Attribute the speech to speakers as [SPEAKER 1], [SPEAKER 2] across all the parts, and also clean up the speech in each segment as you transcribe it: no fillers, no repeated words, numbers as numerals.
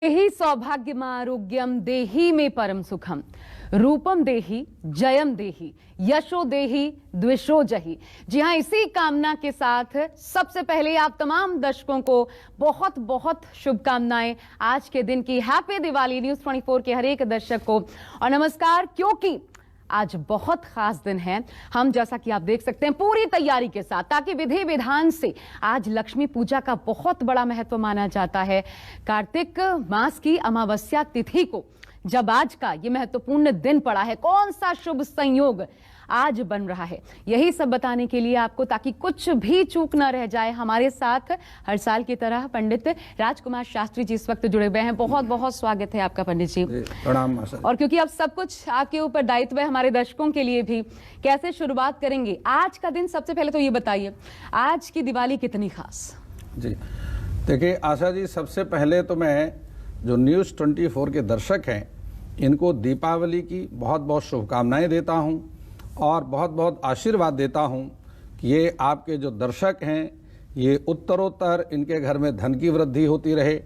[SPEAKER 1] देहि सौभाग्यमारोग्यम देहि में परम सुखम रूपम देहि जयम देहि यशो देहि द्विषो जहि। जी हाँ, इसी कामना के साथ सबसे पहले आप तमाम दर्शकों को बहुत बहुत शुभकामनाएं आज के दिन की। हैप्पी दिवाली न्यूज़ 24 के हर एक दर्शक को और नमस्कार। क्योंकि आज बहुत खास दिन है, हम जैसा कि आप देख सकते हैं पूरी तैयारी के साथ, ताकि विधि विधान से आज लक्ष्मी पूजा का बहुत बड़ा महत्व माना जाता है। कार्तिक मास की अमावस्या तिथि को जब आज का ये महत्वपूर्ण दिन पड़ा है, कौन सा शुभ संयोग आज बन रहा है, यही सब बताने के लिए आपको, ताकि कुछ भी चूक ना रह जाए, हमारे साथ हर साल की तरह पंडित राजकुमार शास्त्री जी इस वक्त जुड़े हुए हैं। बहुत बहुत स्वागत है आपका पंडित जी।
[SPEAKER 2] प्रणाम।
[SPEAKER 1] और क्योंकि अब सब कुछ आपके ऊपर दायित्व है, हमारे दर्शकों के लिए भी, कैसे शुरुआत करेंगे आज का दिन? सबसे पहले तो ये बताइए, आज की दिवाली कितनी खास?
[SPEAKER 2] जी देखिए आशा जी, सबसे पहले तो मैं जो न्यूज़ 24 के दर्शक हैं इनको दीपावली की बहुत बहुत शुभकामनाएं देता हूं और बहुत बहुत आशीर्वाद देता हूं कि ये आपके जो दर्शक हैं ये उत्तरोत्तर इनके घर में धन की वृद्धि होती रहे,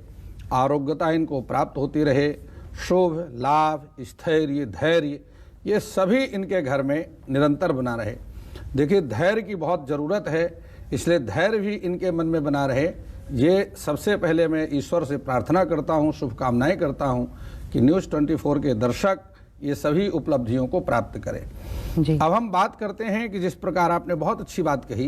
[SPEAKER 2] आरोग्यता इनको प्राप्त होती रहे, शुभ लाभ स्थैर्य धैर्य ये सभी इनके घर में निरंतर बना रहे। देखिए धैर्य की बहुत ज़रूरत है, इसलिए धैर्य भी इनके मन में बना रहे। ये सबसे पहले मैं ईश्वर से प्रार्थना करता हूँ, शुभकामनाएं करता हूँ कि न्यूज़ 24 के दर्शक ये सभी उपलब्धियों को प्राप्त करें। जी। अब हम बात करते हैं कि जिस प्रकार आपने बहुत अच्छी बात कही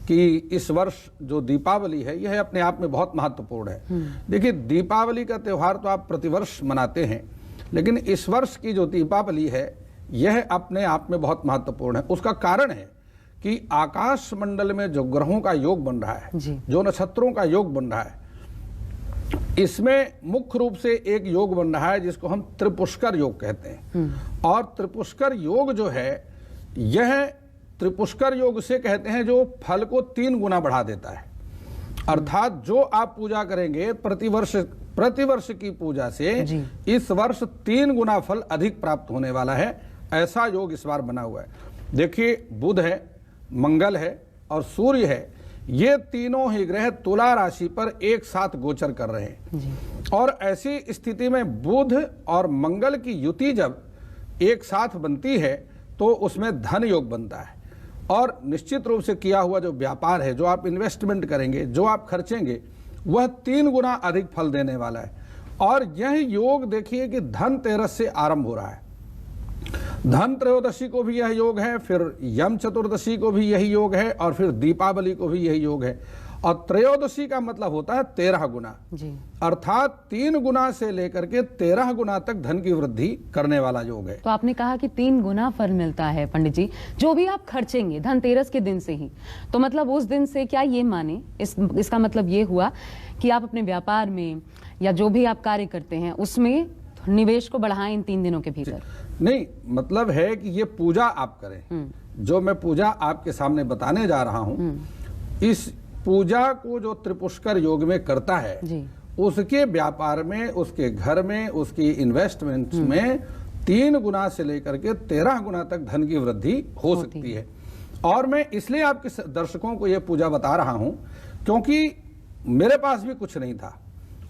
[SPEAKER 2] कि इस वर्ष जो दीपावली है यह अपने आप में बहुत महत्वपूर्ण है। देखिए दीपावली का त्यौहार तो आप प्रतिवर्ष मनाते हैं, लेकिन इस वर्ष की जो दीपावली है यह अपने आप में बहुत महत्वपूर्ण है। उसका कारण है कि आकाश मंडल में जो ग्रहों का योग बन रहा है, जो नक्षत्रों का योग बन रहा है, इसमें मुख्य रूप से एक योग बन रहा है जिसको हम त्रिपुष्कर योग कहते हैं। और त्रिपुष्कर योग जो है यह त्रिपुष्कर योग से कहते हैं जो फल को 3 गुना बढ़ा देता है। अर्थात जो आप पूजा करेंगे प्रतिवर्ष की पूजा से इस वर्ष 3 गुना फल अधिक प्राप्त होने वाला है। ऐसा योग इस बार बना हुआ है। देखिए बुध है, मंगल है और सूर्य है, ये तीनों ही ग्रह तुला राशि पर एक साथ गोचर कर रहे हैं। और ऐसी स्थिति में बुध और मंगल की युति जब एक साथ बनती है तो उसमें धन योग बनता है। और निश्चित रूप से किया हुआ जो व्यापार है, जो आप इन्वेस्टमेंट करेंगे, जो आप खर्चेंगे, वह 3 गुना अधिक फल देने वाला है। और यह योग देखिए कि धनतेरस से आरंभ हो रहा है। धन त्रयोदशी को भी यह योग है, फिर यम चतुर्दशी को भी यही योग है, और फिर दीपावली को भी यही योग है। और त्रयोदशी का मतलब होता है 13 गुना, अर्थात 3 गुना से लेकर के 13 गुना तक धन की वृद्धि करने वाला योग है।
[SPEAKER 1] तो आपने कहा कि 3 गुना फल मिलता है पंडित जी, जो भी आप खर्चेंगे धनतेरस के दिन से ही, तो मतलब उस दिन से क्या ये माने, इसका मतलब ये हुआ कि आप अपने व्यापार में या जो भी आप कार्य करते हैं उसमें निवेश को बढ़ाएं इन 3 दिनों के भीतर?
[SPEAKER 2] नहीं, मतलब है कि ये पूजा आप करें, जो मैं पूजा आपके सामने बताने जा रहा हूं, इस पूजा को जो त्रिपुष्कर योग में करता है उसके व्यापार में, उसके घर में, उसकी इन्वेस्टमेंट में 3 गुना से लेकर के 13 गुना तक धन की वृद्धि हो सकती है। और मैं इसलिए आपके दर्शकों को यह पूजा बता रहा हूं क्योंकि मेरे पास भी कुछ नहीं था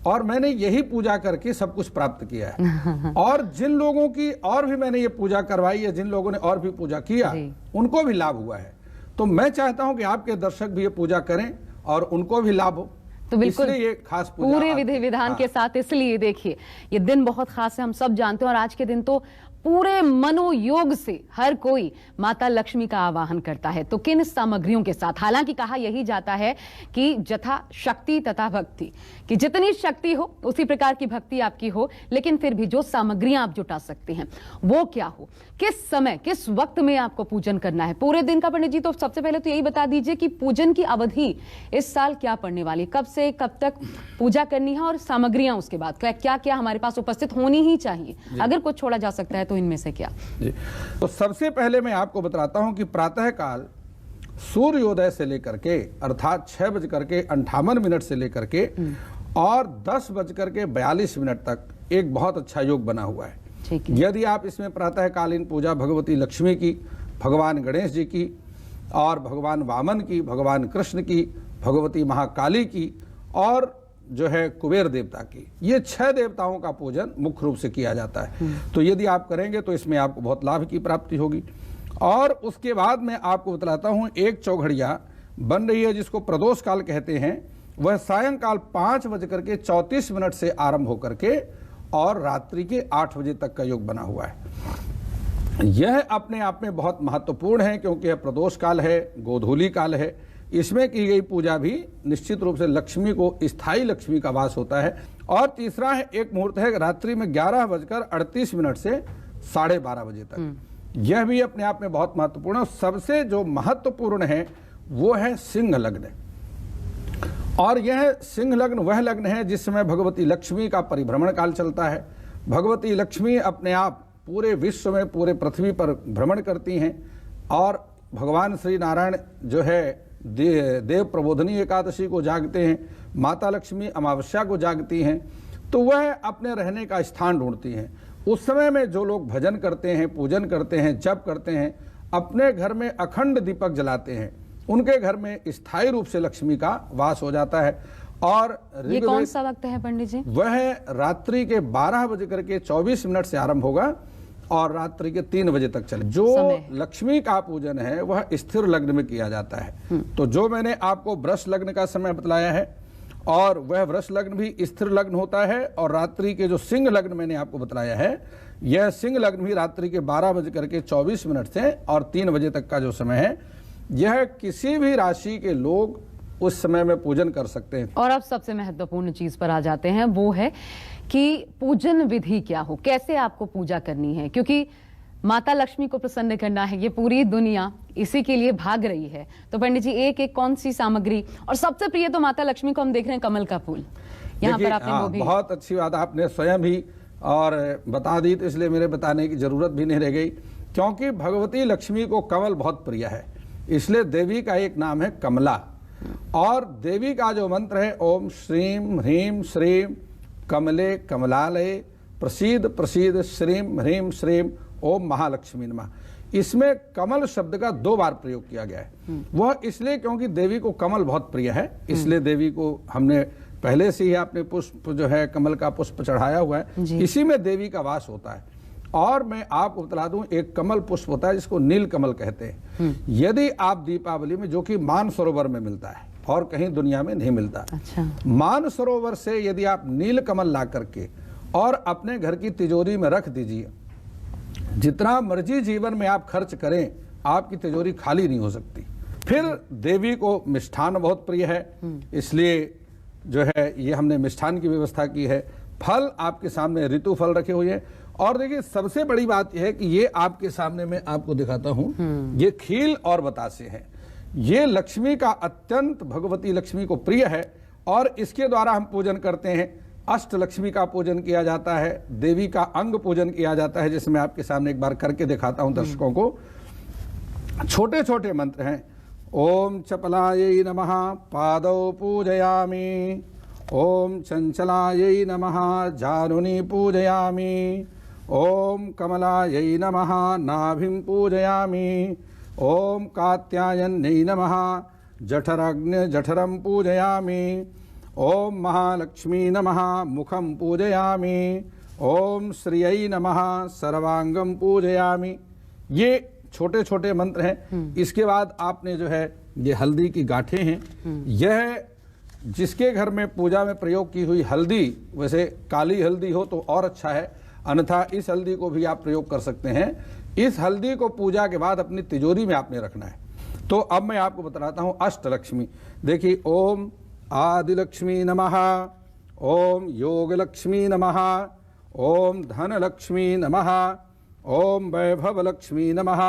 [SPEAKER 2] और मैंने यही पूजा करके सब कुछ प्राप्त किया है। और जिन लोगों की और भी मैंने ये पूजा करवाई है, जिन लोगों ने और भी पूजा किया, उनको भी लाभ हुआ है। तो मैं चाहता हूं कि आपके दर्शक भी ये पूजा करें और उनको भी लाभ हो।
[SPEAKER 1] तो बिल्कुल
[SPEAKER 2] ये खास पूजा
[SPEAKER 1] पूरे विधि विधान के साथ। इसलिए देखिए ये दिन बहुत खास है, हम सब जानते हैं। और आज के दिन तो पूरे मनोयोग से हर कोई माता लक्ष्मी का आवाहन करता है। तो किन सामग्रियों के साथ? हालांकि कहा यही जाता है कि जथा शक्ति तथा भक्ति, कि जितनी शक्ति हो उसी प्रकार की भक्ति आपकी हो, लेकिन फिर भी जो सामग्रियां आप जुटा सकते हैं वो क्या हो, किस समय किस वक्त में आपको पूजन करना है पूरे दिन का? पंडित जी तो सबसे पहले तो यही बता दीजिए कि पूजन की अवधि इस साल क्या पड़ने वाली, कब से कब तक पूजा करनी है, और सामग्रियां उसके बाद क्या क्या हमारे पास उपस्थित होनी ही चाहिए, अगर कुछ छोड़ा जा सकता है तो इनमें से क्या? जी,
[SPEAKER 2] तो सबसे पहले मैं आपको बताता हूं कि प्रातः काल सूर्योदय से लेकर के, अर्थात 6:58 से लेकर के और 10:42 तक एक बहुत अच्छा योग बना हुआ है। यदि आप इसमें प्रातःकालीन पूजा भगवती लक्ष्मी की, भगवान गणेश जी की, और भगवान वामन की, भगवान कृष्ण की, भगवती महाकाली की और जो है कुबेर देवता की। ये 6 देवताओं का पूजन मुख्य रूप से किया जाता है। तो यदि आप करेंगे तो इसमें आपको बहुत लाभ की प्राप्ति होगी। और उसके बाद मैं आपको बतलाता हूँ, एक चौघड़िया बन रही है जिसको प्रदोष काल कहते हैं। वह सायंकाल 5:34 से आरंभ होकर के और रात्रि के 8 बजे तक का योग बना हुआ है। यह अपने आप में बहुत महत्वपूर्ण है क्योंकि यह प्रदोष काल है, गोधूली काल है। इसमें की गई पूजा भी निश्चित रूप से लक्ष्मी को, स्थायी लक्ष्मी का वास होता है। और तीसरा है, एक मुहूर्त है रात्रि में 11:38 से 12:30 बजे तक। यह भी अपने आप में बहुत महत्वपूर्ण है। सबसे जो महत्वपूर्ण है वो है सिंह लग्न। और यह सिंह लग्न वह लग्न है जिस समय भगवती लक्ष्मी का परिभ्रमण काल चलता है। भगवती लक्ष्मी अपने आप पूरे विश्व में, पूरे पृथ्वी पर भ्रमण करती हैं। और भगवान श्री नारायण जो है देव प्रबोधनी एकादशी को जागते हैं, माता लक्ष्मी अमावस्या को जागती हैं। तो वह अपने रहने का स्थान ढूंढती हैं। उस समय में जो लोग भजन करते हैं, पूजन करते हैं, जप करते हैं, अपने घर में अखंड दीपक जलाते हैं, उनके घर में स्थायी रूप से लक्ष्मी का वास हो जाता है। और
[SPEAKER 1] ये कौन सा वक्त है पंडित जी?
[SPEAKER 2] वह रात्रि के 12:24 से आरंभ होगा और रात्रि के 3 बजे तक चले। जो लक्ष्मी का पूजन है वह स्थिर लग्न में किया जाता है। तो जो मैंने आपको वृष लग्न का समय बतलाया है, और वह वृष लग्न भी स्थिर लग्न होता है। और रात्रि के जो सिंह लग्न मैंने आपको बतलाया है, यह सिंह लग्न भी रात्रि के 12:24 से और 3 बजे तक का जो समय है, यह किसी भी राशि के लोग उस समय में पूजन कर सकते हैं।
[SPEAKER 1] और अब सबसे महत्वपूर्ण चीज पर आ जाते हैं, वो है कि पूजन विधि क्या हो, कैसे आपको पूजा करनी है। क्योंकि माता लक्ष्मी को प्रसन्न करना है, ये पूरी दुनिया इसी के लिए भाग रही है। तो पंडित जी, एक एक कौन सी सामग्री, और सबसे प्रिय तो माता लक्ष्मी को हम देख रहे हैं कमल का फूल, यहाँ पर आपने वो भी
[SPEAKER 2] बहुत अच्छी बात आपने स्वयं ही और बता दी, तो इसलिए मेरे बताने की जरूरत भी नहीं रह गई। क्योंकि भगवती लक्ष्मी को कमल बहुत प्रिय है, इसलिए देवी का एक नाम है कमला। और देवी का जो मंत्र है, ओम श्रीम ह्रीम श्रीम कमले कमलालये प्रसीद प्रसीद श्रीम ह्रीम श्रीम ओम महालक्ष्मी नमः। इसमें कमल शब्द का 2 बार प्रयोग किया गया है। वह इसलिए क्योंकि देवी को कमल बहुत प्रिय है, इसलिए देवी को हमने पहले से ही आपने पुष्प जो है कमल का पुष्प चढ़ाया हुआ है, इसी में देवी का वास होता है। और मैं आपको बता दूं, एक कमल पुष्प होता है जिसको नील कमल कहते हैं। यदि आप दीपावली में, जो कि मानसरोवर में मिलता है और कहीं दुनिया में नहीं मिलता, मानसरोवर से यदि आप नील कमल ला करके और अपने घर की तिजोरी में रख दीजिए, जितना मर्जी जीवन में आप खर्च करें, आपकी तिजोरी खाली नहीं हो सकती। फिर देवी को मिष्ठान बहुत प्रिय है, इसलिए जो है ये हमने मिष्ठान की व्यवस्था की है। फल आपके सामने ऋतु फल रखे हुए हैं। और देखिए, सबसे बड़ी बात यह है कि ये आपके सामने मैं आपको दिखाता हूं, ये खील और बतासे हैं। ये लक्ष्मी का अत्यंत, भगवती लक्ष्मी को प्रिय है और इसके द्वारा हम पूजन करते हैं। अष्ट लक्ष्मी का पूजन किया जाता है, देवी का अंग पूजन किया जाता है, जिसमें आपके सामने एक बार करके दिखाता हूं दर्शकों को। छोटे छोटे मंत्र हैं। ओम चपलायै नमः पादौ पूजयामि, ओम चंचलायै नमः जानुनी पूजयामि, ओम कमलायै नमः नाभिं पूजयामि, ओम कात्यायन्यै नमः जठराग्नि जठरं पूजयामि, ओम महालक्ष्मी नमः मुखं पूजयामि, ओम श्रियै नमः सर्वांगं पूजयामि। ये छोटे छोटे मंत्र हैं। इसके बाद आपने जो है ये हल्दी की गांठें हैं। यह जिसके घर में पूजा में प्रयोग की हुई हल्दी, वैसे काली हल्दी हो तो और अच्छा है, अन्यथा इस हल्दी को भी आप प्रयोग कर सकते हैं। इस हल्दी को पूजा के बाद अपनी तिजोरी में आपने रखना है। तो अब मैं आपको बताता हूँ अष्टलक्ष्मी। देखिए, ओम आदिलक्ष्मी नमः, ओम योगलक्ष्मी नमः, ओम धनलक्ष्मी नमः, ओम वैभवलक्ष्मी नमः,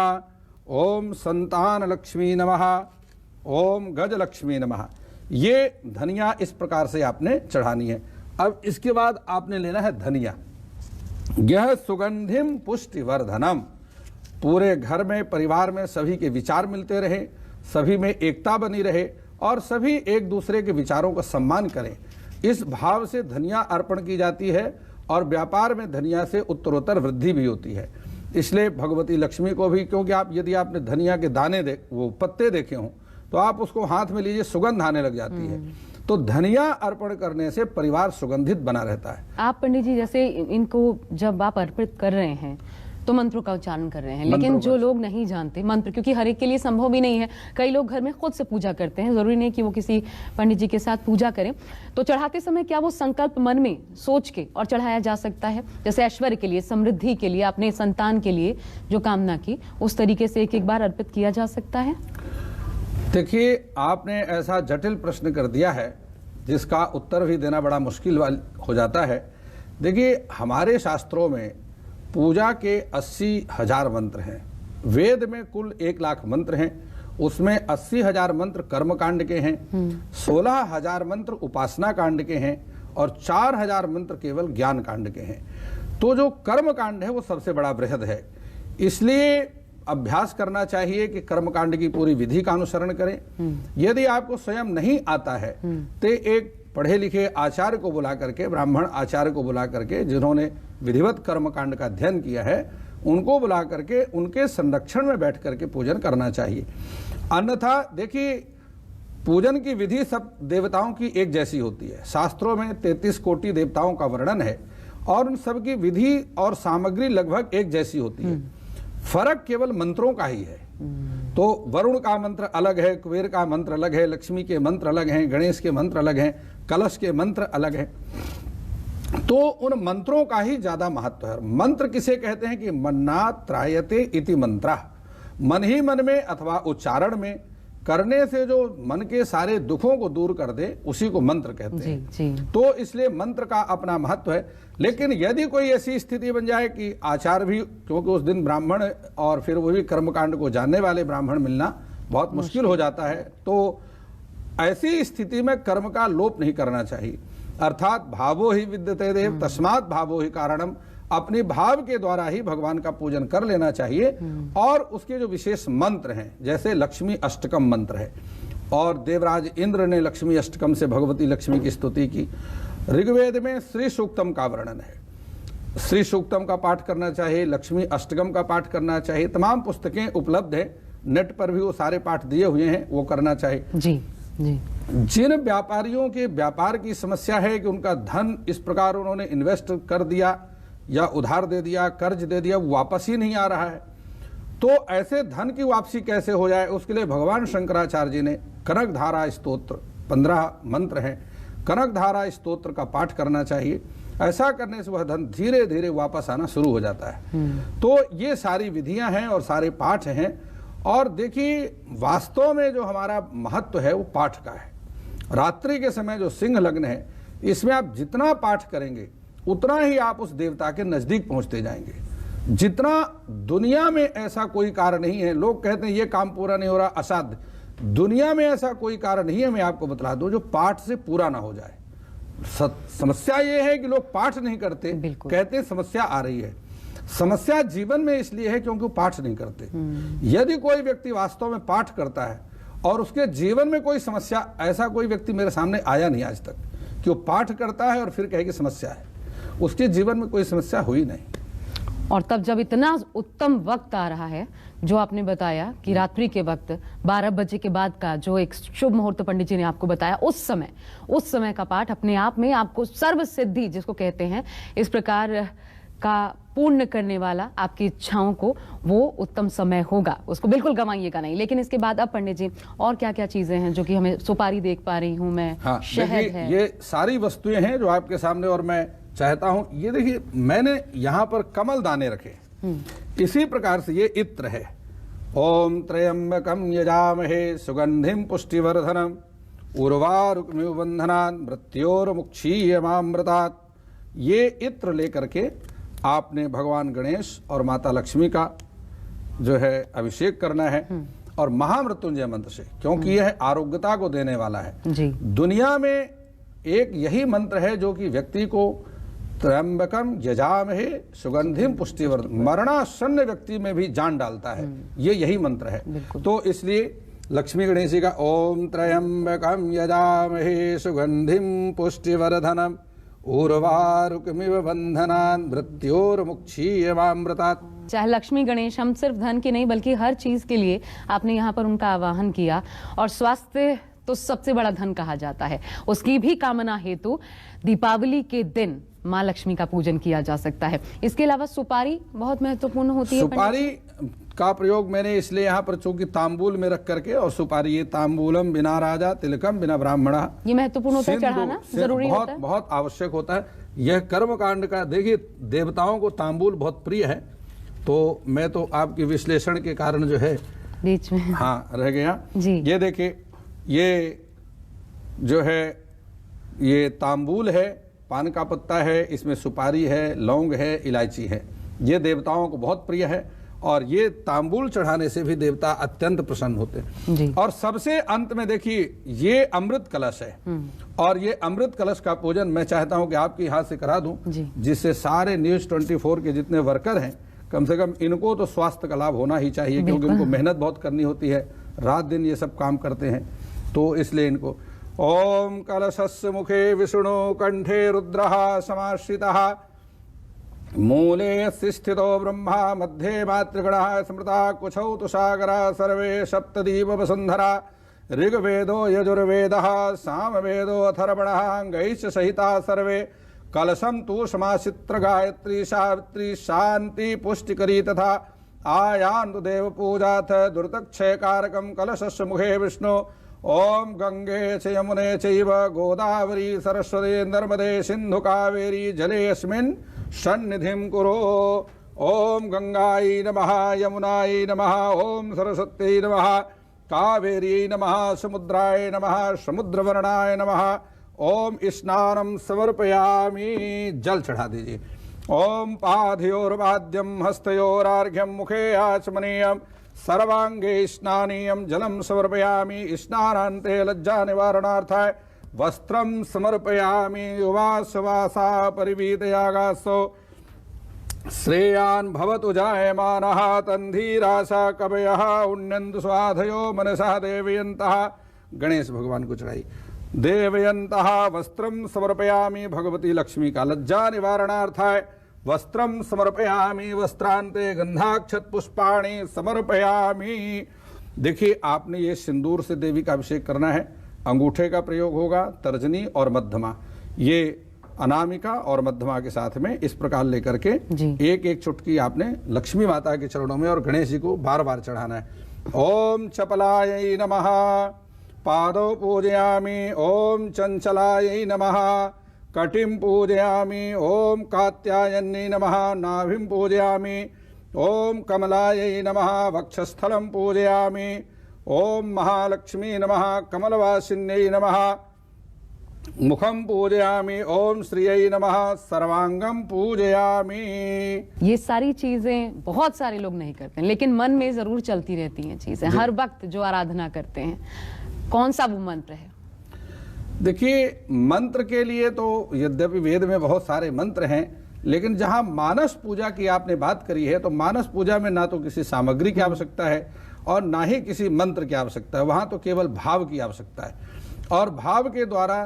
[SPEAKER 2] ओम संतानलक्ष्मी नमः, ओम गजलक्ष्मी नमः। ये धनिया इस प्रकार से आपने चढ़ानी है। अब इसके बाद आपने लेना है धनिया। यह सुगंधिम पुष्टिवर्धनम, पूरे घर में, परिवार में सभी के विचार मिलते रहे, सभी में एकता बनी रहे और सभी एक दूसरे के विचारों का सम्मान करें, इस भाव से धनिया अर्पण की जाती है। और व्यापार में धनिया से उत्तरोत्तर वृद्धि भी होती है। इसलिए भगवती लक्ष्मी को भी, क्योंकि आप यदि आपने धनिया के दाने वो पत्ते देखे हों तो आप उसको हाथ में लीजिए, सुगंध आने लग जाती है। तो धनिया अर्पण करने से परिवार सुगंधित बना रहता है।
[SPEAKER 1] आप पंडित जी जैसे इनको जब आप अर्पित कर रहे हैं तो मंत्रों का उच्चारण कर रहे हैं, लेकिन जो लोग नहीं जानते मंत्र, क्योंकि हर एक के लिए संभव भी नहीं है, कई लोग घर में खुद से पूजा करते हैं, जरूरी नहीं कि वो किसी पंडित जी के साथ पूजा करें, तो चढ़ाते समय क्या वो संकल्प मन में सोच के और चढ़ाया जा सकता है? जैसे ऐश्वर्य के लिए, समृद्धि के लिए, अपने संतान के लिए जो कामना की, उस तरीके से एक एक बार अर्पित किया जा सकता है?
[SPEAKER 2] देखिए, आपने ऐसा जटिल प्रश्न कर दिया है जिसका उत्तर भी देना बड़ा मुश्किल हो जाता है। देखिए, हमारे शास्त्रों में पूजा के 80,000 मंत्र हैं। वेद में कुल 1 लाख मंत्र हैं, उसमें 80,000 मंत्र कर्म कांड के हैं, 16,000 मंत्र उपासना कांड के हैं और 4,000 मंत्र केवल ज्ञान कांड के हैं। तो जो कर्म कांड है वो सबसे बड़ा बृहद है, इसलिए अभ्यास करना चाहिए कि कर्म कांड की पूरी विधि का अनुसरण करें। यदि आपको स्वयं नहीं आता है तो एक पढ़े लिखे आचार्य को बुला करके, ब्राह्मण आचार्य को बुला करके, जिन्होंने विधिवत कर्म कांड का अध्ययन किया है, उनको बुला करके उनके संरक्षण में बैठ करके पूजन करना चाहिए। अन्यथा देखिए, पूजन की विधि सब देवताओं की एक जैसी होती है। शास्त्रों में 33 कोटि देवताओं का वर्णन है और उन सब की विधि और सामग्री लगभग एक जैसी होती है, फर्क केवल मंत्रों का ही है। तो वरुण का मंत्र अलग है, कुबेर का मंत्र अलग है, लक्ष्मी के मंत्र अलग हैं, गणेश के मंत्र अलग हैं, कलश के मंत्र अलग हैं। तो उन मंत्रों का ही ज्यादा महत्व है। मंत्र किसे कहते हैं कि मन्ना त्रायते इति मंत्र, मन ही मन में अथवा उच्चारण में करने से जो मन के सारे दुखों को दूर कर दे, उसी को मंत्र कहते हैं।
[SPEAKER 1] जी।
[SPEAKER 2] तो इसलिए मंत्र का अपना महत्व है। लेकिन यदि कोई ऐसी स्थिति बन जाए कि आचार्य भी, क्योंकि उस दिन ब्राह्मण और फिर वो भी कर्मकांड को जानने वाले ब्राह्मण मिलना बहुत मुश्किल हो जाता है, तो ऐसी स्थिति में कर्म का लोप नहीं करना चाहिए। अर्थात भावो ही विद्यते देव तस्मात् भावो ही कारणम, अपने भाव के द्वारा ही भगवान का पूजन कर लेना चाहिए। और उसके जो विशेष मंत्र हैं, जैसे लक्ष्मी अष्टकम मंत्र है, और देवराज इंद्र ने लक्ष्मी अष्टकम से भगवती लक्ष्मी की स्तुति की। ऋग्वेद में श्री सूक्तम का वर्णन है, श्री सूक्तम का पाठ करना चाहिए, लक्ष्मी अष्टकम का पाठ करना चाहिए। तमाम पुस्तकें उपलब्ध है, नेट पर भी वो सारे पाठ दिए हुए हैं, वो करना चाहिए।
[SPEAKER 1] जी।
[SPEAKER 2] जिन व्यापारियों के व्यापार की समस्या है कि उनका धन इस प्रकार उन्होंने इन्वेस्ट कर दिया या उधार दे दिया, कर्ज दे दिया, वो वापस ही नहीं आ रहा है, तो ऐसे धन की वापसी कैसे हो जाए, उसके लिए भगवान शंकराचार्य जी ने कनक धारा स्तोत्र, 15 मंत्र हैं, कनक धारा स्तोत्र का पाठ करना चाहिए। ऐसा करने से वह धन धीरे धीरे वापस आना शुरू हो जाता है। तो ये सारी विधियां हैं और सारे पाठ हैं। और देखिए, वास्तव में जो हमारा महत्व है वो पाठ का है। रात्रि के समय जो सिंह लग्न है, इसमें आप जितना पाठ करेंगे उतना ही आप उस देवता के नजदीक पहुंचते जाएंगे। जितना दुनिया में ऐसा कोई कार्य नहीं है, लोग कहते हैं ये काम पूरा नहीं हो रहा, असाध्य, दुनिया में ऐसा कोई कार्य नहीं है, मैं आपको बतला दूं, जो पाठ से पूरा ना हो जाए। समस्या ये है कि लोग पाठ नहीं करते, कहते हैं समस्या आ रही है। समस्या जीवन में इसलिए है क्योंकि वो पाठ नहीं करते। यदि कोई व्यक्ति वास्तव में पाठ करता है और उसके जीवन में कोई समस्या, ऐसा कोई व्यक्ति मेरे सामने आया नहीं आज तक कि वो पाठ करता है और फिर कहे कि समस्या है, उसके जीवन में कोई समस्या हुई नहीं।
[SPEAKER 1] और तब जब इतना उत्तम वक्त आ रहा है, जो आपने बताया कि रात्रि के वक्त 12 बजे के बाद का जो एक शुभ मुहूर्त पंडित जी ने आपको बताया, उस समय का पाठ अपने आप में आपको सर्व सिद्धि जिसको कहते हैं, इस प्रकार का पूर्ण करने वाला, आपकी इच्छाओं को, वो उत्तम समय होगा, उसको बिल्कुल गंवाइएगा नहीं। लेकिन इसके बाद अब पंडित जी और क्या क्या चीजें हैं जो कि हमें, सुपारी देख पा रही हूं मैं, शहद है,
[SPEAKER 2] ये सारी वस्तुएं हैं जो आपके सामने, और मैं चाहता हूं, ये देखिए मैंने यहाँ पर कमल दाने रखे, इसी प्रकार से ये इत्र है। ओम त्र्यंबकम यजामहे सुगंधिम पुष्टिवर्धनम उर्वारुकमिव बंधनान् मृत्योर्मुक्षीयमामृतात्। ये इत्र लेकर के आपने भगवान गणेश और माता लक्ष्मी का जो है अभिषेक करना है, और महामृत्युंजय मंत्र से, क्योंकि यह आरोग्यता को देने वाला है।
[SPEAKER 1] जी।
[SPEAKER 2] दुनिया में एक यही मंत्र है जो कि व्यक्ति को त्र्यंबकम यजामहे सुगंधिम पुष्टिवर्धनम, मरणासन्न व्यक्ति में भी जान डालता है, ये यही मंत्र है। तो इसलिए लक्ष्मी गणेश जी का ओम त्र्यंबकम यजामहे सुगंधिम पुष्टिवर्धनम उर्वारुकमिव बंधनान् मृत्योर्मुक्षीयमामृतात्।
[SPEAKER 1] चाहे लक्ष्मी गणेश, हम सिर्फ धन की नहीं बल्कि हर चीज के लिए आपने यहाँ पर उनका आवाहन किया। और स्वास्थ्य तो सबसे बड़ा धन कहा जाता है। उसकी भी कामना हेतु दीपावली के दिन माँ लक्ष्मी का पूजन किया जा सकता है। इसके अलावा सुपारी बहुत महत्वपूर्ण होती है।
[SPEAKER 2] सुपारी का प्रयोग मैंने इसलिए यहाँ पर चूंकि तांबूल में रख करके, और सुपारी ये तांबूलम बिना राजा तिलकम बिना ब्राह्मणा,
[SPEAKER 1] ये महत्वपूर्ण होता है, चढ़ाना जरूरी होता है,
[SPEAKER 2] बहुत आवश्यक होता है। यह कर्म कांड का, देखिए देवताओं को तांबूल बहुत प्रिय है, तो मैं तो आपके विश्लेषण के कारण जो है
[SPEAKER 1] बीच में
[SPEAKER 2] हाँ रह गया
[SPEAKER 1] जी।
[SPEAKER 2] ये देखिए, ये जो है ये तांबूल है, पान का पत्ता है, इसमें सुपारी है, लौंग है, इलायची है। ये देवताओं को बहुत प्रिय है और ये तांबूल चढ़ाने से भी देवता अत्यंत प्रसन्न होते हैं
[SPEAKER 1] जी।
[SPEAKER 2] और सबसे अंत में देखिए ये अमृत कलश है और ये अमृत कलश का पूजन मैं चाहता हूं कि आपके हाथ से करा दूं, जिससे सारे न्यूज़ 24 के जितने वर्कर हैं कम से कम इनको तो स्वास्थ्य का लाभ होना ही चाहिए, क्योंकि उनको मेहनत बहुत करनी होती है, रात दिन ये सब काम करते हैं, तो इसलिए इनको। ओम कलशस्य मुखे विष्णु कंठे रुद्रः समाश्रितः मूले स्थितो ब्रह्मा मध्ये मातृगणः स्मृता कुशौ तुषागरा सर्वे सप्तदीप वसुंधरा ऋग्वेदो यजुर्वेदः सामवेदो अथर्वणः अंगैश्च सहिता सर्वे कलशम तु समाचित्र गायत्री सावित्री शांति पुष्टिकरी तथा आयान्तु देव पूजाथ दुर्तक्षय कारकम कलशस्य मुखे विष्णु ओम गंगे च यमुने चैव गोदावरी सरस्वती नर्मदे सिंधु कावेरी जलेऽस्मिन् सन्निधिं कुरु। ओम गंगायै नमः, यमुनायै नमः, ओम सरस्वत्यै नमः, कावेर्यै नमः, समुद्राय नमः, समुद्रवर्णाय नमः। ओम स्नानम समर्पयामि, जल चढ़ा दीजिए। ओम पादयोर्वाद्यम हस्तयोरार्घ्यम मुखे आचमनीयम सर्वांगे स्नानीयम जलम समर्पयामि। स्नानान्ते लज्जा निवारणार्थाय वस्त्रम समर्पयामि। युवासवासा परिवीतयागासो श्रेयान् भवतु जायमानः तन्धीरासा कवयः उन्नन्तु स्वाधयो मनसा देवयन्तः। गणेश भगवान को चढ़ाई। देवयन्तः वस्त्रम समर्पयामि, भगवती लक्ष्मी का लज्जा निवारणार्थाय वस्त्रम समर्पयामि। वस्त्रांते गंधाक्षत पुष्पाणि समर्पयामि। देखिए आपने ये सिंदूर से देवी का अभिषेक करना है। अंगूठे का प्रयोग होगा, तर्जनी और मध्यमा, ये अनामिका और मध्यमा के साथ में इस प्रकार लेकर के एक एक चुटकी आपने लक्ष्मी माता के चरणों में और गणेश जी को बार बार चढ़ाना है। ओम चपलायै नमः पादौ पूजयामि। ओम चंचलायै नमः कटिं पूजयामि। ओम कात्यायन्यै नमः नाभिं पूजयामि। ओम कमलायै नमः वक्षस्थलं पूजयामि। ओम महालक्ष्मी नमः कमलवासिन्यै नमः मुखम पूजयामि। ओम श्रियै नमः सर्वांगम पूजयामि।
[SPEAKER 1] ये सारी चीजें बहुत सारे लोग नहीं करते हैं, लेकिन मन में जरूर चलती रहती हैं चीजें हर वक्त जो आराधना करते हैं। कौन सा वो मंत्र है?
[SPEAKER 2] देखिए मंत्र के लिए तो यद्यपि वेद में बहुत सारे मंत्र हैं, लेकिन जहां मानस पूजा की आपने बात करी है तो मानस पूजा में ना तो किसी सामग्री की आवश्यकता है और ना ही किसी मंत्र की आवश्यकता है। वहां तो केवल भाव की आवश्यकता है और भाव के द्वारा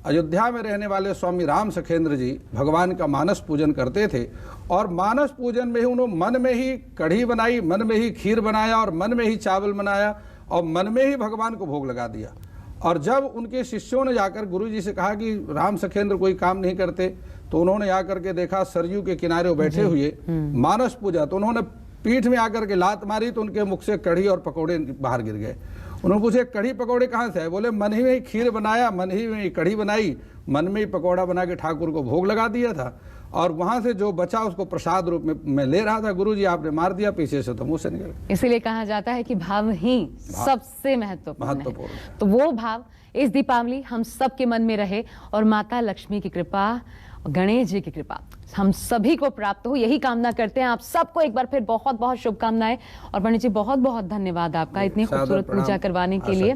[SPEAKER 2] अयोध्या में रहने वाले स्वामी राम सखेंद्र जी भगवान का मानस पूजन करते थे और मानस पूजन में ही उन्होंने मन में ही कढ़ी बनाई, मन में ही खीर बनाया और मन में ही चावल बनाया और मन में ही भगवान को भोग लगा दिया। और जब उनके शिष्यों ने जाकर गुरु जी से कहा कि राम सखेंद्र कोई काम नहीं करते, तो उन्होंने आकर के देखा सरयू के किनारे बैठे हुए मानस पूजा, तो उन्होंने पीठ में आकर के लात मारी तो उनके मुख से कढ़ी और पकौड़े बाहर गिर गए। उन्होंने पूछे कढ़ी पकौड़े कहाँ से आए? बोले मन ही में ही खीर बनाया, मन ही में ही कढ़ी बनाई, मन में ही पकौड़ा बना के ठाकुर को भोग लगा दिया था और वहां से जो बचा उसको प्रसाद रूप में मैं ले रहा था, गुरु जी आपने मार दिया पीछे से, तो मुंह से निकल।
[SPEAKER 1] इसीलिए कहा जाता है कि भाव ही सबसे महत्वपूर्ण है। तो वो भाव इस दीपावली हम सबके मन में रहे और माता लक्ष्मी की कृपा, गणेश जी की कृपा हम सभी को प्राप्त हो, यही कामना करते हैं। आप सबको एक बार फिर बहुत बहुत शुभकामनाएं और पंडित जी बहुत बहुत धन्यवाद आपका इतनी खूबसूरत पूजा करवाने के लिए।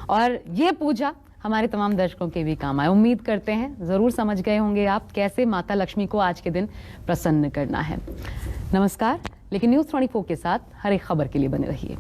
[SPEAKER 1] और ये पूजा हमारे तमाम दर्शकों के भी काम आए। उम्मीद करते हैं जरूर समझ गए होंगे आप कैसे माता लक्ष्मी को आज के दिन प्रसन्न करना है। नमस्कार। लेकिन न्यूज़ 24 के साथ हर एक खबर के लिए बने रहिए।